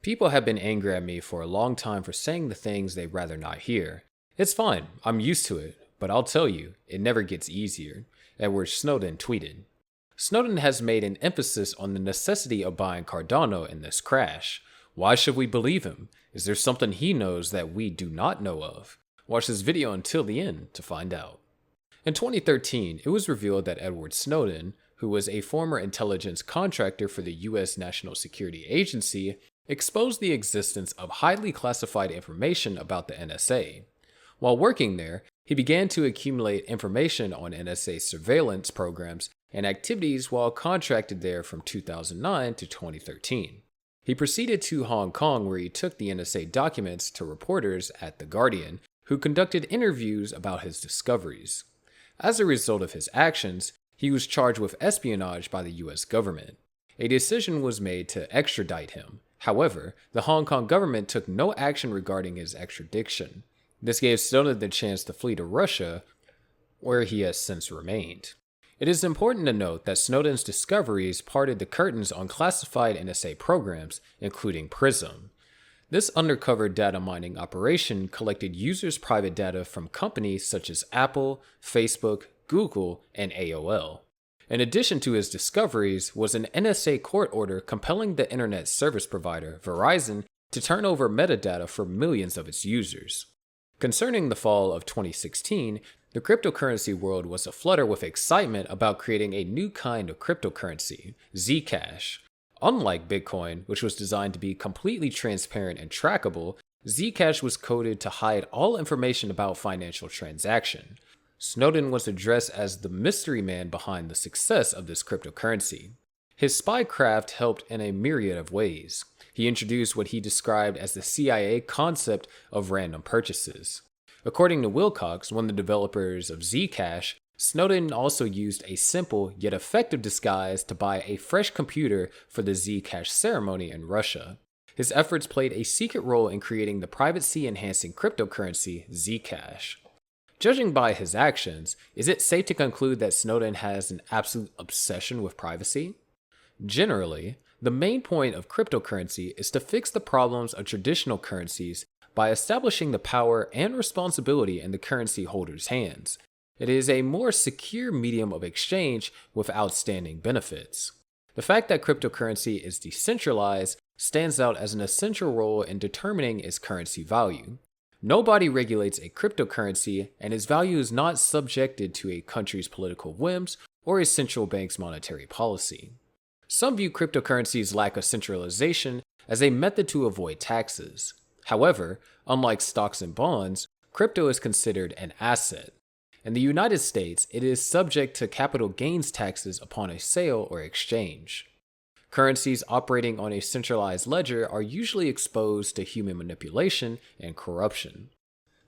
People have been angry at me for a long time for saying the things they'd rather not hear. It's fine, I'm used to it, but I'll tell you, it never gets easier. Edward Snowden tweeted. Snowden has made an emphasis on the necessity of buying Cardano in this crash. Why should we believe him? Is there something he knows that we do not know of? Watch this video until the end to find out. In 2013, it was revealed that Edward Snowden, who was a former intelligence contractor for the U.S. National Security Agency, exposed the existence of highly classified information about the NSA. While working there, he began to accumulate information on NSA surveillance programs and activities while contracted there from 2009 to 2013. He proceeded to Hong Kong, where he took the NSA documents to reporters at The Guardian, who conducted interviews about his discoveries. As a result of his actions, he was charged with espionage by the US government. A decision was made to extradite him. However, the Hong Kong government took no action regarding his extradition. This gave Snowden the chance to flee to Russia, where he has since remained. It is important to note that Snowden's discoveries parted the curtains on classified NSA programs, including PRISM. This undercover data mining operation collected users' private data from companies such as Apple, Facebook, Google, and AOL. In addition to his discoveries was an NSA court order compelling the internet service provider, Verizon, to turn over metadata for millions of its users. Concerning the fall of 2016, the cryptocurrency world was aflutter with excitement about creating a new kind of cryptocurrency, Zcash. Unlike Bitcoin, which was designed to be completely transparent and trackable, Zcash was coded to hide all information about financial transaction. Snowden was addressed as the mystery man behind the success of this cryptocurrency. His spycraft helped in a myriad of ways. He introduced what he described as the CIA concept of random purchases. According to Wilcox, one of the developers of Zcash, Snowden also used a simple yet effective disguise to buy a fresh computer for the Zcash ceremony in Russia. His efforts played a secret role in creating the privacy-enhancing cryptocurrency Zcash. Judging by his actions, is it safe to conclude that Snowden has an absolute obsession with privacy? Generally, the main point of cryptocurrency is to fix the problems of traditional currencies by establishing the power and responsibility in the currency holder's hands. It is a more secure medium of exchange with outstanding benefits. The fact that cryptocurrency is decentralized stands out as an essential role in determining its currency value. Nobody regulates a cryptocurrency, and its value is not subjected to a country's political whims or a central bank's monetary policy. Some view cryptocurrency's lack of centralization as a method to avoid taxes. However, unlike stocks and bonds, crypto is considered an asset. In the United States, it is subject to capital gains taxes upon a sale or exchange. Currencies operating on a centralized ledger are usually exposed to human manipulation and corruption.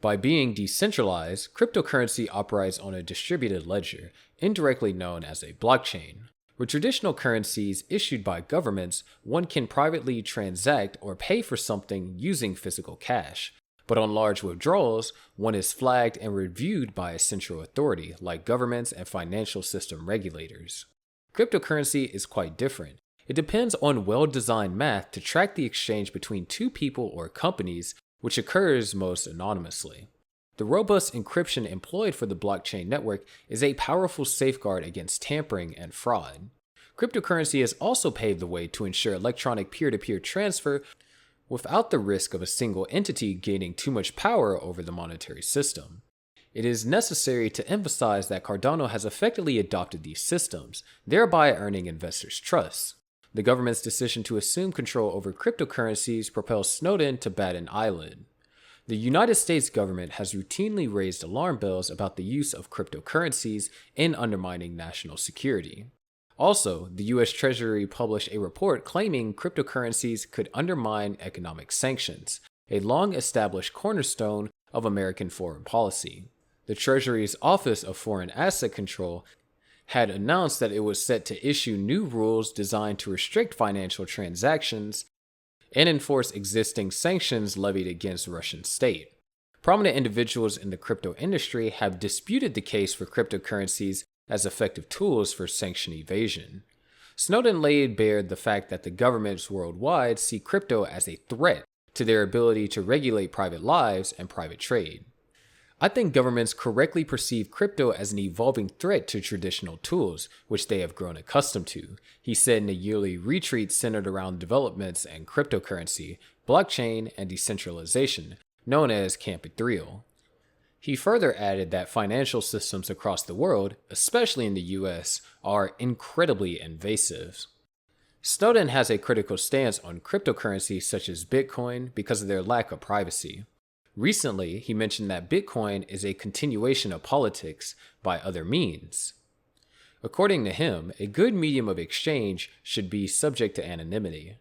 By being decentralized, cryptocurrency operates on a distributed ledger, indirectly known as a blockchain. With traditional currencies issued by governments, one can privately transact or pay for something using physical cash. But on large withdrawals, one is flagged and reviewed by a central authority like governments and financial system regulators. Cryptocurrency is quite different. It depends on well-designed math to track the exchange between two people or companies, which occurs most anonymously. The robust encryption employed for the blockchain network is a powerful safeguard against tampering and fraud. Cryptocurrency has also paved the way to ensure electronic peer-to-peer transfer without the risk of a single entity gaining too much power over the monetary system. It is necessary to emphasize that Cardano has effectively adopted these systems, thereby earning investors' trust. The government's decision to assume control over cryptocurrencies propels Snowden to bat an eyelid. The United States government has routinely raised alarm bells about the use of cryptocurrencies in undermining national security. Also, the U.S. Treasury published a report claiming cryptocurrencies could undermine economic sanctions, a long-established cornerstone of American foreign policy. The Treasury's Office of Foreign Asset Control had announced that it was set to issue new rules designed to restrict financial transactions and enforce existing sanctions levied against the Russian state. Prominent individuals in the crypto industry have disputed the case for cryptocurrencies as effective tools for sanction evasion. Snowden laid bare the fact that the governments worldwide see crypto as a threat to their ability to regulate private lives and private trade. I think governments correctly perceive crypto as an evolving threat to traditional tools, which they have grown accustomed to, he said in a yearly retreat centered around developments in cryptocurrency, blockchain, and decentralization, known as Camp Ethereum. He further added that financial systems across the world, especially in the US, are incredibly invasive. Snowden has a critical stance on cryptocurrencies such as Bitcoin because of their lack of privacy. Recently, he mentioned that Bitcoin is a continuation of politics by other means. According to him, a good medium of exchange should be subject to anonymity.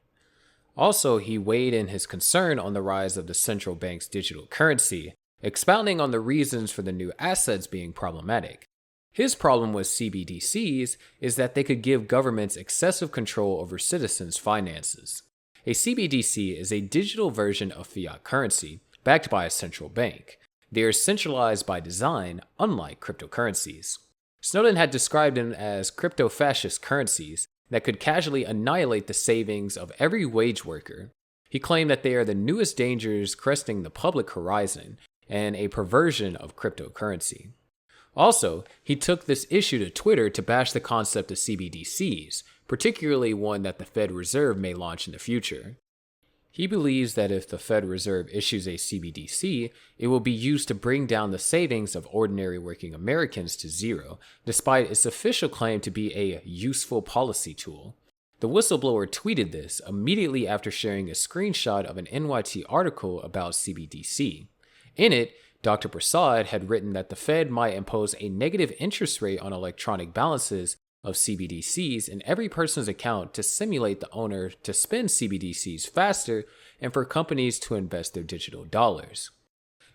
Also, he weighed in his concern on the rise of the central bank's digital currency, expounding on the reasons for the new assets being problematic. His problem with CBDCs is that they could give governments excessive control over citizens' finances. A CBDC is a digital version of fiat currency, backed by a central bank. They are centralized by design, unlike cryptocurrencies. Snowden had described them as crypto-fascist currencies that could casually annihilate the savings of every wage worker. He claimed that they are the newest dangers cresting the public horizon and a perversion of cryptocurrency. Also, he took this issue to Twitter to bash the concept of CBDCs, particularly one that the Fed Reserve may launch in the future. He believes that if the Fed Reserve issues a CBDC, it will be used to bring down the savings of ordinary working Americans to zero, despite its official claim to be a useful policy tool. The whistleblower tweeted this immediately after sharing a screenshot of an NYT article about CBDC. In it, Dr. Prasad had written that the Fed might impose a negative interest rate on electronic balances of CBDCs in every person's account to simulate the owner to spend CBDCs faster and for companies to invest their digital dollars.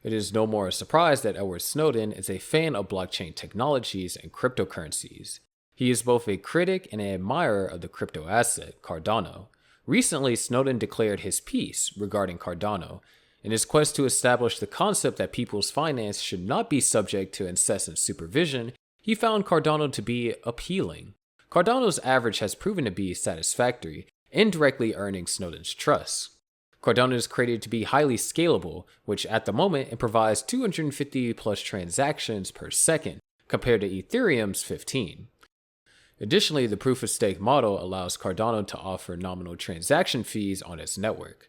It is no more a surprise that Edward Snowden is a fan of blockchain technologies and cryptocurrencies. He is both a critic and an admirer of the crypto asset, Cardano. Recently, Snowden declared his piece regarding Cardano. In his quest to establish the concept that people's finance should not be subject to incessant supervision, he found Cardano to be appealing. Cardano's average has proven to be satisfactory, indirectly earning Snowden's trust. Cardano is created to be highly scalable, which at the moment it provides 250 plus transactions per second, compared to Ethereum's 15. Additionally, the proof-of-stake model allows Cardano to offer nominal transaction fees on its network.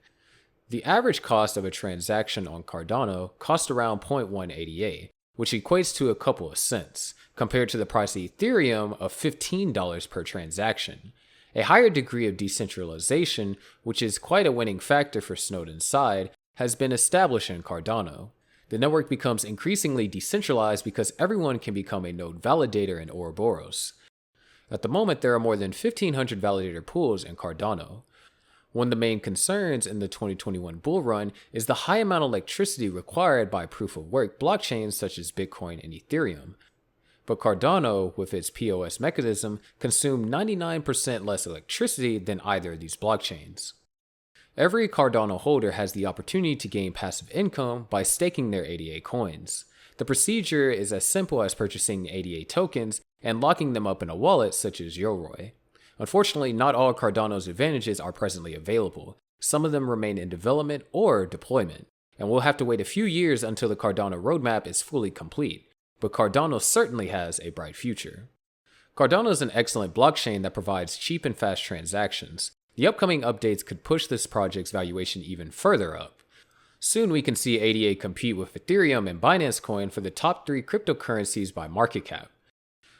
The average cost of a transaction on Cardano costs around 0.1 ADA, which equates to a couple of cents, compared to the price of Ethereum of $15 per transaction. A higher degree of decentralization, which is quite a winning factor for Snowden's side, has been established in Cardano. The network becomes increasingly decentralized because everyone can become a node validator in Ouroboros. At the moment, there are more than 1,500 validator pools in Cardano. One of the main concerns in the 2021 bull run is the high amount of electricity required by proof-of-work blockchains such as Bitcoin and Ethereum. But Cardano, with its POS mechanism, consumed 99% less electricity than either of these blockchains. Every Cardano holder has the opportunity to gain passive income by staking their ADA coins. The procedure is as simple as purchasing ADA tokens and locking them up in a wallet such as Yoroi. Unfortunately, not all Cardano's advantages are presently available. Some of them remain in development or deployment, and we'll have to wait a few years until the Cardano roadmap is fully complete. But Cardano certainly has a bright future. Cardano is an excellent blockchain that provides cheap and fast transactions. The upcoming updates could push this project's valuation even further up. Soon we can see ADA compete with Ethereum and Binance Coin for the top 3 cryptocurrencies by market cap.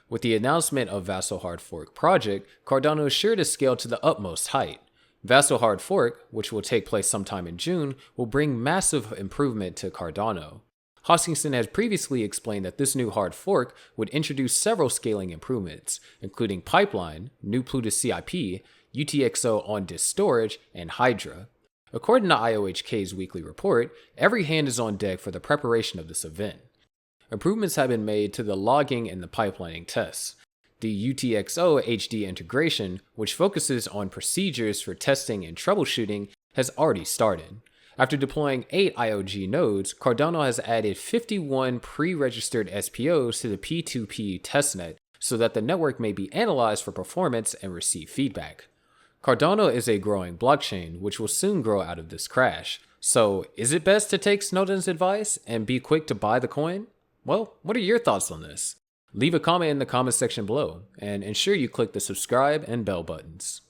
With the announcement of Vasil Hard Fork project, Cardano is sure to scale to the utmost height. Vasil Hard Fork, which will take place sometime in June, will bring massive improvement to Cardano. Hoskinson has previously explained that this new hard fork would introduce several scaling improvements, including Pipeline, new Plutus CIP, UTXO on-disk storage, and Hydra. According to IOHK's weekly report, every hand is on deck for the preparation of this event. Improvements have been made to the logging and the pipelining tests. The UTXO HD integration, which focuses on procedures for testing and troubleshooting, has already started. After deploying 8 IOG nodes, Cardano has added 51 pre-registered SPOs to the P2P testnet, so that the network may be analyzed for performance and receive feedback. Cardano is a growing blockchain which will soon grow out of this crash. So, is it best to take Snowden's advice and be quick to buy the coin? Well, what are your thoughts on this? Leave a comment in the comment section below, and ensure you click the subscribe and bell buttons.